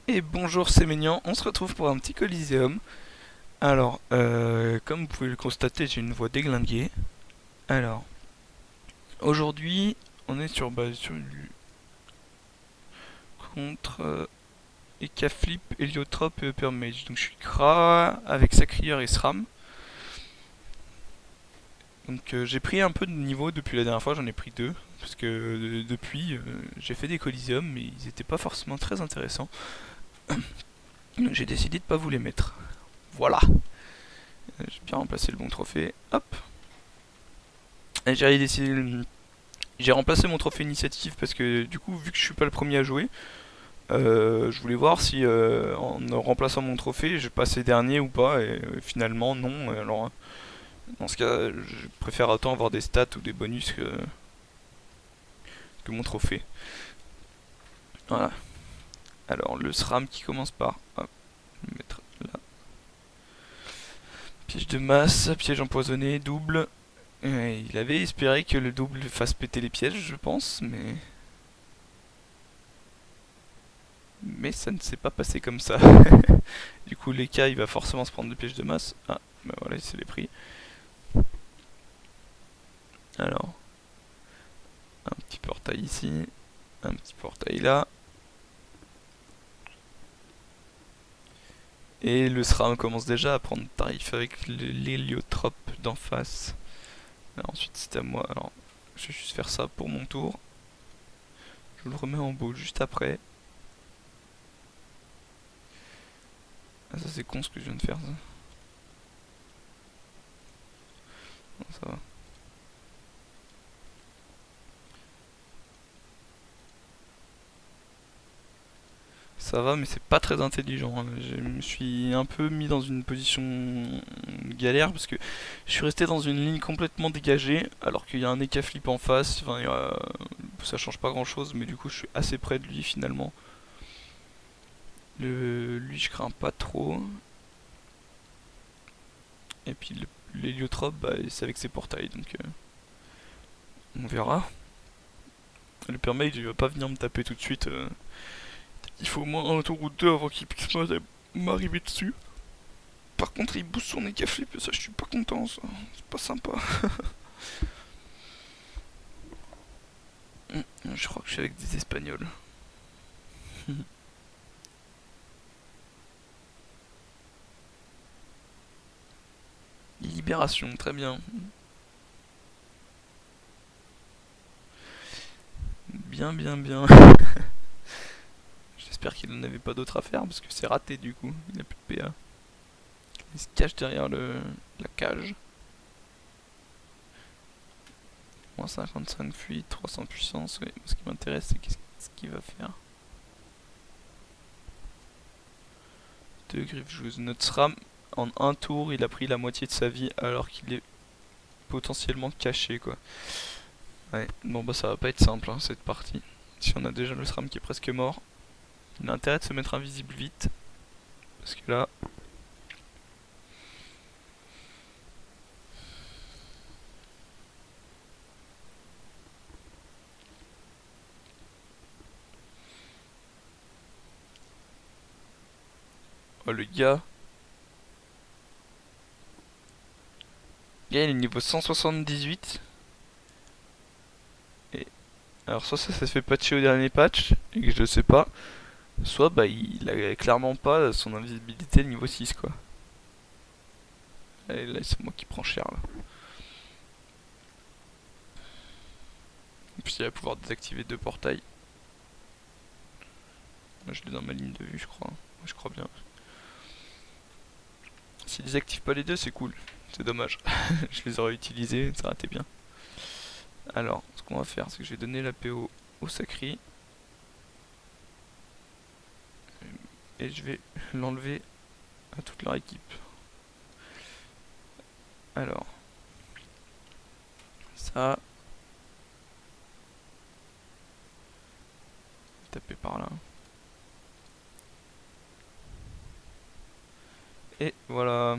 Et bonjour, c'est Ménian, on se retrouve pour un petit Coliseum. Alors, comme vous pouvez le constater, j'ai une voix déglinguée. Alors, aujourd'hui, on est sur du contre Ecaflip, Héliotrope et Upper Mage. Donc je suis Kra avec Sacrieur et SRAM. Donc j'ai pris un peu de niveau depuis la dernière fois, j'en ai pris deux. Parce que depuis, j'ai fait des Coliseums, mais ils n'étaient pas forcément très intéressants. Donc j'ai décidé de pas vous les mettre. Voilà. J'ai bien remplacé le bon trophée. Hop. Et j'ai décidé. J'ai remplacé mon trophée initiative parce que du coup, vu que je suis pas le premier à jouer, je voulais voir si en remplaçant mon trophée, je passais dernier ou pas. Et finalement, non. Alors, dans ce cas, je préfère autant avoir des stats ou des bonus que mon trophée. Voilà. Alors, le SRAM qui commence par. Hop, je vais mettre là. Piège de masse, piège empoisonné, double. Il avait espéré que le double fasse péter les pièges, je pense, mais ça ne s'est pas passé comme ça. Du coup, l'Eka il va forcément se prendre le piège de masse. Ah, bah voilà, il se l'est pris. Alors, un petit portail ici, un petit portail là. Et le SRAM commence déjà à prendre tarif avec l'héliotrope d'en face. Alors, ensuite, c'est à moi. Alors, je vais juste faire ça pour mon tour. Je le remets en beau juste après. Ah, ça c'est con ce que je viens de faire, ça. Non, ça va. Ça va, mais c'est pas très intelligent, hein. Je me suis un peu mis dans une position galère parce que je suis resté dans une ligne complètement dégagée alors qu'il y a un Eka flip en face. Enfin, ça change pas grand chose, mais du coup, je suis assez près de lui finalement. Lui, je crains pas trop. Et puis l'héliotrope, bah, c'est avec ses portails, donc on verra. Le permate, il va pas venir me taper tout de suite. Il faut au moins un tour ou deux avant qu'il puisse m'arriver dessus. Par contre, il booste son Eka flip, et ça, je suis pas content, ça. C'est pas sympa. Je crois que je suis avec des Espagnols. Libération, très bien. Bien, bien, bien. J'espère qu'il n'en avait pas d'autre à faire parce que c'est raté du coup. Il n'a plus de PA. Il se cache derrière la cage. Moins 55 fuite, 300 puissance. Oui. Ce qui m'intéresse, c'est ce qu'il va faire. Deux griffes joueuses. Notre SRAM, en un tour, il a pris la moitié de sa vie alors qu'il est potentiellement caché quoi. Ouais, bon bah ça va pas être simple hein, cette partie. Si on a déjà le SRAM qui est presque mort, il a intérêt de se mettre invisible vite. Parce que là, oh, le gars il est niveau 178. Et alors soit ça se fait patcher au dernier patch, et que je le sais pas, soit bah il a clairement pas son invisibilité niveau 6 quoi. Et là c'est moi qui prends cher là. Et puis il va pouvoir désactiver deux portails. Moi je l'ai dans ma ligne de vue je crois. Moi je crois bien. S'il désactive pas les deux c'est cool. C'est dommage. Je les aurais utilisés, ça aurait été bien. Alors, ce qu'on va faire, c'est que je vais donner la PO au Sacri. Et je vais l'enlever à toute leur équipe. Alors, ça, taper par là. Et voilà.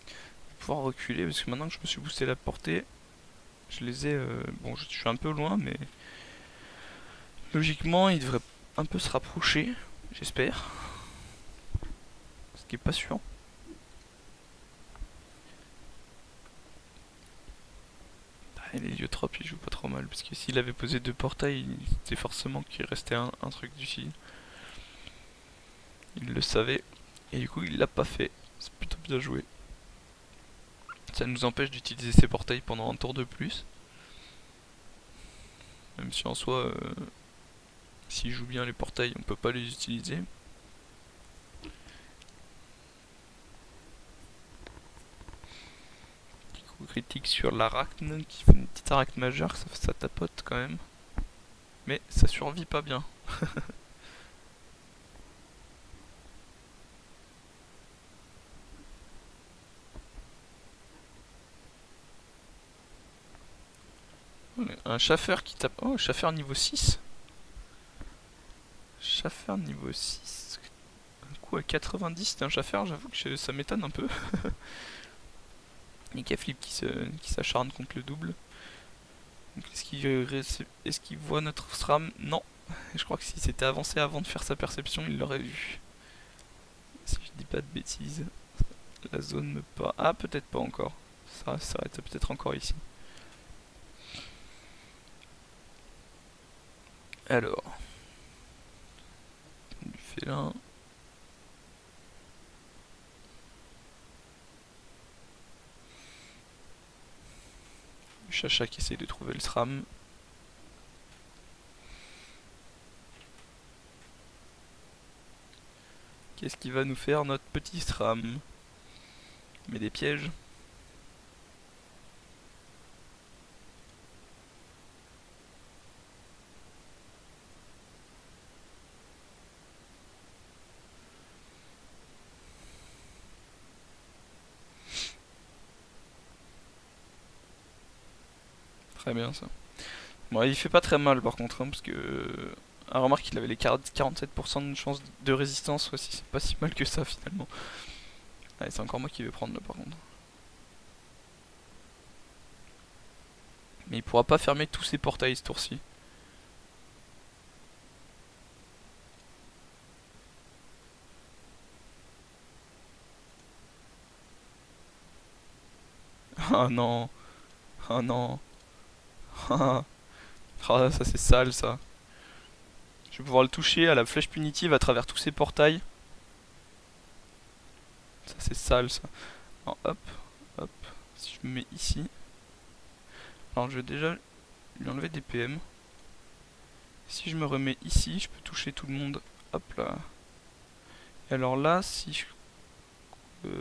Je vais pouvoir reculer parce que maintenant que je me suis boosté la portée, je les ai. Bon, je suis un peu loin, mais logiquement, ils devraient un peu se rapprocher. J'espère. Ce qui est pas sûr. Et l'héliotropes il joue pas trop mal, parce que s'il avait posé 2 portails, c'était forcément qu'il restait un truc du style. Il le savait, et du coup il l'a pas fait. C'est plutôt bien joué. Ça nous empêche d'utiliser ces portails pendant un tour de plus. Même si en soi, s'il joue bien les portails, on peut pas les utiliser. Petit coup critique sur l'arachne, qui fait une petite arachne majeure, ça tapote quand même. Mais ça survit pas bien. Un chaffeur qui tape... Oh, chaffeur niveau 6. Chaffeur niveau 6. Un coup à 90, c'est un chaffeur, j'avoue que ça m'étonne un peu. Et Keflip qui s'acharne contre le double. Est-ce qu'il voit notre SRAM? Non. Je crois que s'il s'était avancé avant de faire sa perception, il l'aurait vu. Si je dis pas de bêtises. La zone me pas... Ah, peut-être pas encore. Ça s'arrête peut-être encore ici. Alors. Du félin. Du chacha qui essaye de trouver le SRAM. Qu'est-ce qui va nous faire notre petit SRAM? Mais des pièges. Très bien ça. Bon, il fait pas très mal par contre, hein, parce que... Ah, remarque qu'il avait les 47% de chance de résistance, ouais, si c'est pas si mal que ça finalement. Allez, c'est encore moi qui vais prendre là par contre. Mais il pourra pas fermer tous ses portails ce tour-ci. Oh non. Oh non. Ah, ça c'est sale ça. Je vais pouvoir le toucher à la flèche punitive à travers tous ses portails. Ça c'est sale ça. Alors, hop, hop. Si je me mets ici. Alors je vais déjà lui enlever des PM. Si je me remets ici, je peux toucher tout le monde. Hop là. Et alors là, si je... je vais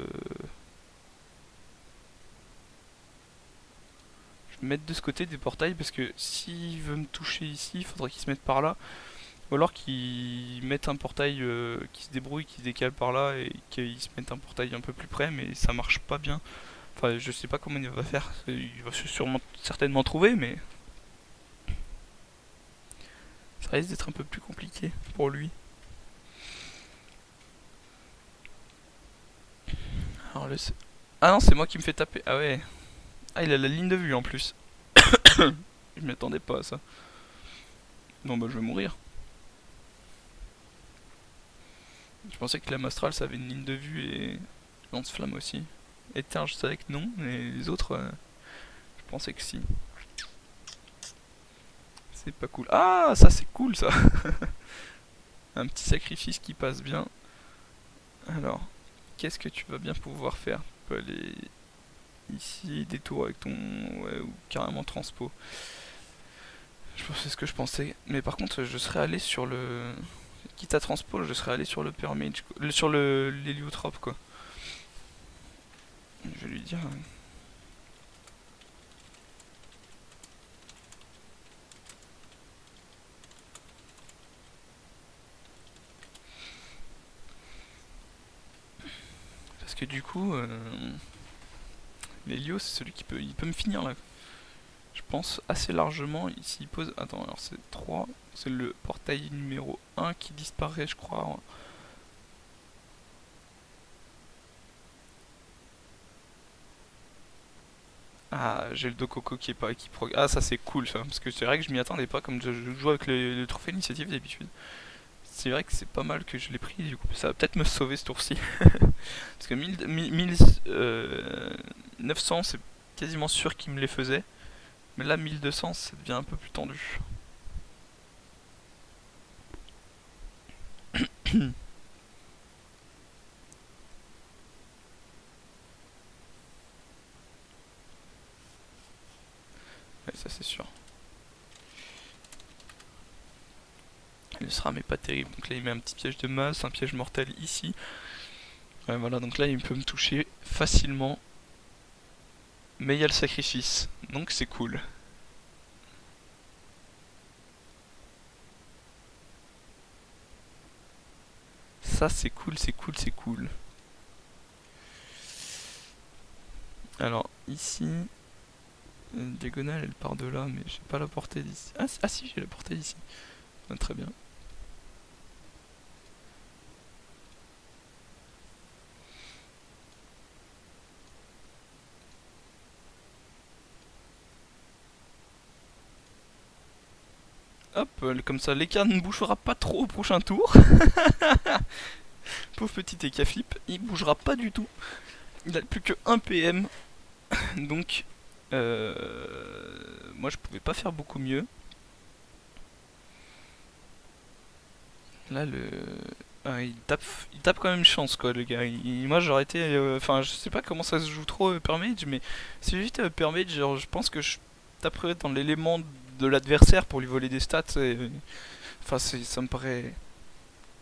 me mettre de ce côté des portails parce que s'il veut me toucher ici, il faudrait qu'il se mette par là. Ou alors qu'il mette un portail qui se débrouille, qui se décale par là et qu'il se mette un portail un peu plus près, mais ça marche pas bien. Enfin, je sais pas comment il va faire. Il va sûrement, certainement trouver, mais ça risque d'être un peu plus compliqué pour lui. Alors ah non, c'est moi qui me fais taper. Ah ouais. Ah, il a la ligne de vue en plus. Je m'y attendais pas à ça. Non, bah je vais mourir. Je pensais que la Mastral ça avait une ligne de vue et lance-flamme aussi. Éteint, je savais que non, mais les autres, je pensais que si. C'est pas cool. Ah, ça c'est cool ça. Un petit sacrifice qui passe bien. Alors, qu'est-ce que tu vas bien pouvoir faire? Tu peux aller ici, détour avec ton... Ouais, ou carrément transpo. C'est ce que je pensais. Mais par contre, je serais allé sur le... Quitte à transpo, je serais allé sur le permage, sur l'héliotrope quoi. Je vais lui dire... Parce que du coup... L'hélio, c'est celui qui peut... Il peut me finir là. Je pense assez largement. Ici, il pose... Attends, alors c'est 3. C'est le portail numéro 1 qui disparaît, je crois. Ah, j'ai le Dokoko qui est pas... Ah, ça c'est cool ça. Parce que c'est vrai que je m'y attendais pas, comme je joue avec le trophée initiative d'habitude. c'est vrai que c'est pas mal que je l'ai pris, du coup ça va peut-être me sauver ce tour-ci. Parce que 900 c'est quasiment sûr qu'il me les faisait. Mais là 1200 ça devient un peu plus tendu. Ouais, ça c'est sûr. Le SRAM est pas terrible. Donc là il met un petit piège de masse, un piège mortel ici. Ouais, voilà, donc là il peut me toucher facilement. Mais il y a le sacrifice. Donc c'est cool. Ça c'est cool, c'est cool, c'est cool. Alors ici, diagonale elle part de là, mais j'ai pas la portée d'ici. Ah si, j'ai la portée d'ici. Ah, très bien. Hop, comme ça l'écart ne bougera pas trop au prochain tour. Pauvre petit Ekaflip, il bougera pas du tout. Il a plus que 1 PM. Donc, moi je pouvais pas faire beaucoup mieux. Là, il tape quand même chance, quoi, le gars. Moi, j'aurais été. Enfin, je sais pas comment ça se joue trop Permage, mais si j'étais Permage, genre, je pense que je taperais dans l'élément de l'adversaire pour lui voler des stats. Enfin, ça me paraît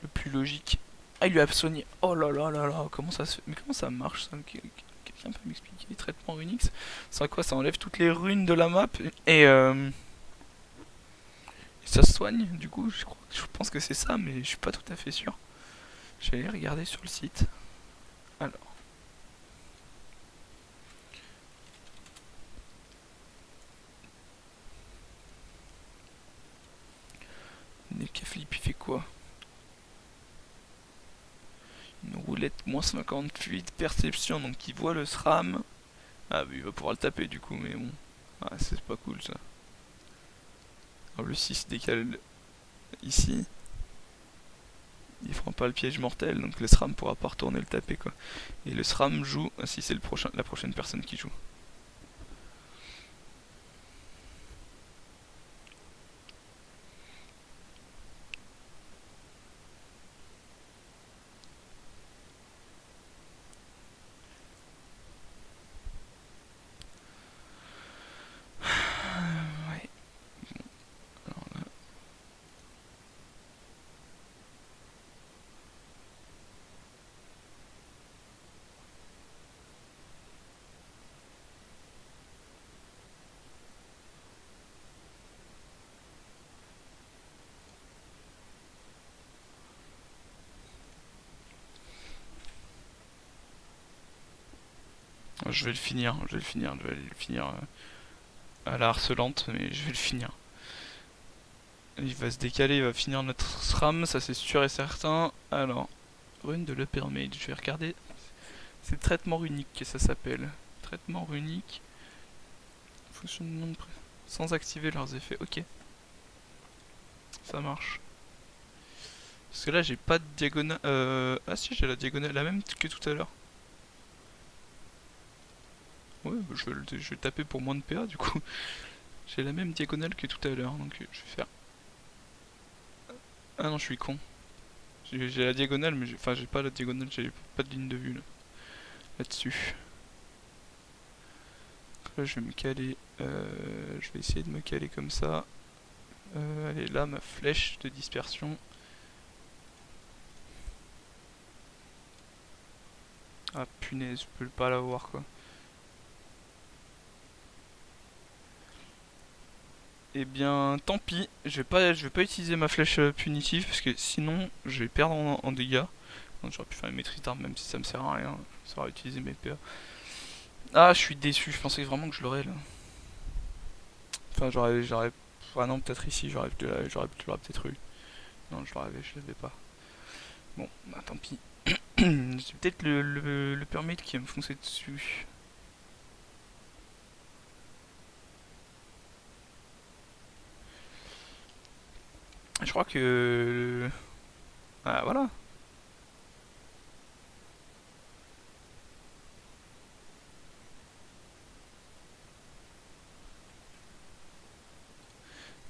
le plus logique. Ah, il lui a soigné. Oh là là là là, comment ça se fait? Mais comment ça marche ça? Quelqu'un peut m'expliquer? Traitement Runix? C'est quoi? Ça enlève toutes les runes de la map et ça se soigne, du coup, je pense que c'est ça, mais je suis pas tout à fait sûr. Je vais aller regarder sur le site. Alors. Nekaflip, il fait quoi? Une roulette, moins 58, perception, donc il voit le SRAM. Ah, bah, il va pouvoir le taper du coup, mais bon. Ah, c'est pas cool ça. Alors le 6 décale ici. Il fera pas le piège mortel, donc le SRAM pourra pas retourner le taper quoi. Et le SRAM joue. Ah, si c'est la prochaine personne qui joue. Ouais. Alors là. Je vais le finir, je vais le finir, je vais le finir à la harcelante, mais je vais le finir. Il va se décaler, il va finir notre SRAM, ça c'est sûr et certain. Alors, rune de l'Upper Mage, je vais regarder. C'est le traitement runique que ça s'appelle. Traitement runique. Fonctionnement de sans activer leurs effets. Ok, ça marche. Parce que là j'ai pas de diagonale. Ah si, j'ai la diagonale, la même que tout à l'heure. Ouais, je vais le taper pour moins de PA du coup. J'ai la même diagonale que tout à l'heure, donc je vais faire. Ah non, je suis con. J'ai la diagonale, mais enfin j'ai pas la diagonale, j'ai pas de ligne de vue là-dessus. Là je vais me caler. Je vais essayer de me caler comme ça. Allez, là ma flèche de dispersion. Ah punaise, je peux pas l'avoir quoi. Eh bien, tant pis, je vais pas utiliser ma flèche punitive parce que sinon je vais perdre en dégâts. J'aurais pu faire une maîtrise d'armes même si ça me sert à rien. Ça aurait utilisé mes PA. Ah, je suis déçu, je pensais vraiment que je l'aurais là. Enfin, j'aurais. Ah non, peut-être ici, j'aurais peut-être eu. Non, je l'avais pas. Bon, bah tant pis. C'est peut-être le permit qui va me foncer dessus. Je crois que Ah voilà.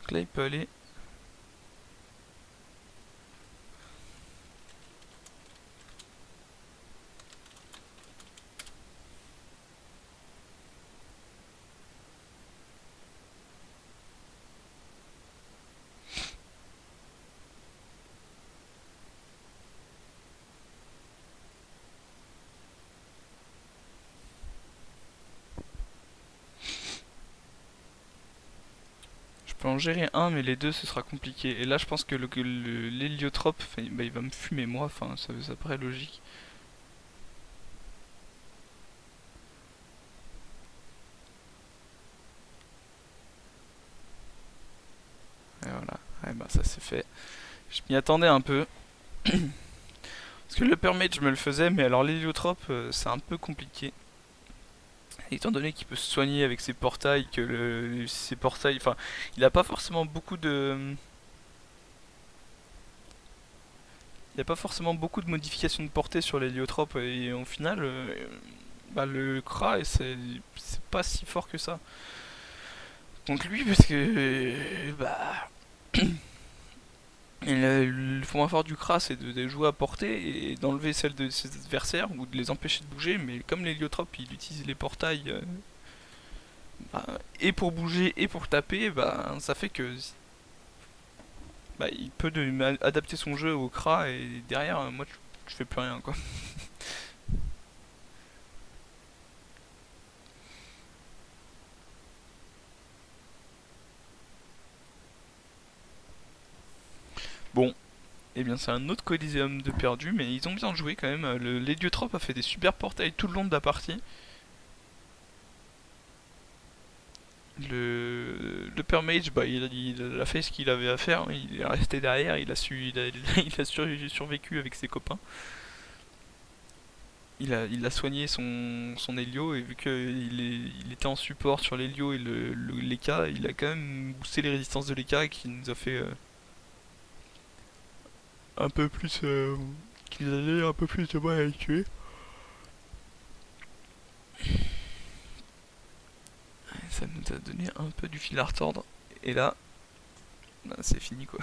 Donc là il peut aller. Je peux en gérer un, mais les deux ce sera compliqué. Et là je pense que l'héliotrope, bah, il va me fumer moi, enfin ça paraît logique. Et voilà, ouais, bah ça c'est fait. Je m'y attendais un peu. Parce que le permate je me le faisais, mais alors l'héliotrope c'est un peu compliqué. Étant donné qu'il peut se soigner avec ses portails, que ses portails, enfin, il a pas forcément beaucoup de, il a pas forcément beaucoup de modifications de portée sur l'héliotrope et au final, bah, le Kra c'est pas si fort que ça. Donc lui parce que bah le point fort du Kra c'est de jouer à portée et d'enlever celle de ses adversaires ou de les empêcher de bouger, mais comme l'héliotrope il utilise les portails bah, et pour bouger et pour taper, bah ça fait que bah, il peut adapter son jeu au Kra et derrière moi je fais plus rien quoi. Bon, et bien c'est un autre Coliseum de perdu, mais ils ont bien joué quand même. L'Héliotrope a fait des super portails tout le long de la partie. Le Permage, bah, il a fait ce qu'il avait à faire, il est resté derrière, il a survécu avec ses copains. Il a soigné son Helio et vu il était en support sur l'Helio et l'Eka, il a quand même boosté les résistances de l'Eka qui nous a fait un peu plus. Qui nous a donné un peu plus de mal à le tuer. Ça nous a donné un peu du fil à retordre. Et là, bah, c'est fini quoi.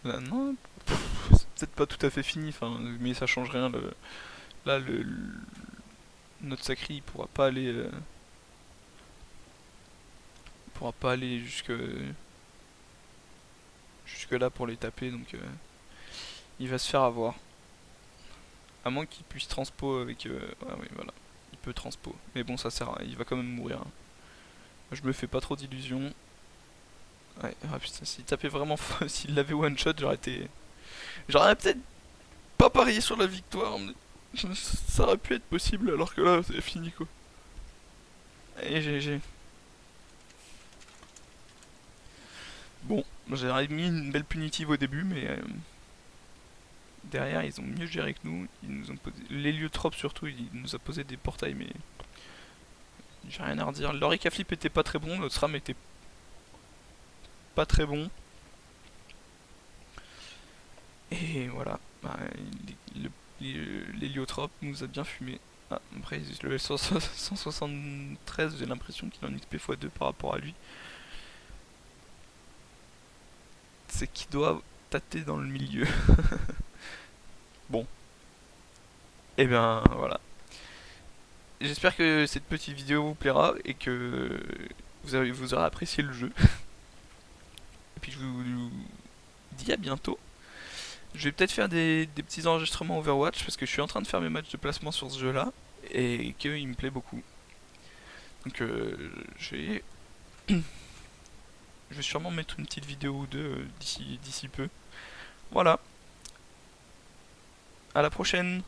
Là, non, c'est peut-être pas tout à fait fini, enfin, mais ça change rien. Là, notre Sacri il pourra pas aller jusque là pour les taper, donc il va se faire avoir. À moins qu'il puisse transpo avec. Ah oui, voilà, il peut transpo, mais bon, ça sert à rien, il va quand même mourir, hein. Je me fais pas trop d'illusions. Ouais, ah putain, s'il tapait vraiment, s'il l'avait one shot, j'aurais peut-être pas parié sur la victoire, mais ça aurait pu être possible, alors que là, c'est fini quoi. Et GG. Bon, j'aurais mis une belle punitive au début, mais derrière, ils ont mieux géré que nous. Ils nous ont posé. L'héliotrope surtout, il nous a posé des portails, mais j'ai rien à redire. L'Orica Flip était pas très bon, notre SRAM était pas très bon. Et voilà, bah, l'héliotrope nous a bien fumé. Ah, après, le 173, j'ai l'impression qu'il en XP x2 par rapport à lui. C'est qu'il doit tâter dans le milieu. Bon, et bien voilà. J'espère que cette petite vidéo vous plaira et que vous aurez apprécié le jeu. Et puis je vous dis à bientôt. Je vais peut-être faire des petits enregistrements Overwatch parce que je suis en train de faire mes matchs de placement sur ce jeu-là et qu'il me plaît beaucoup. Donc je vais sûrement mettre une petite vidéo ou deux d'ici peu. Voilà, à la prochaine.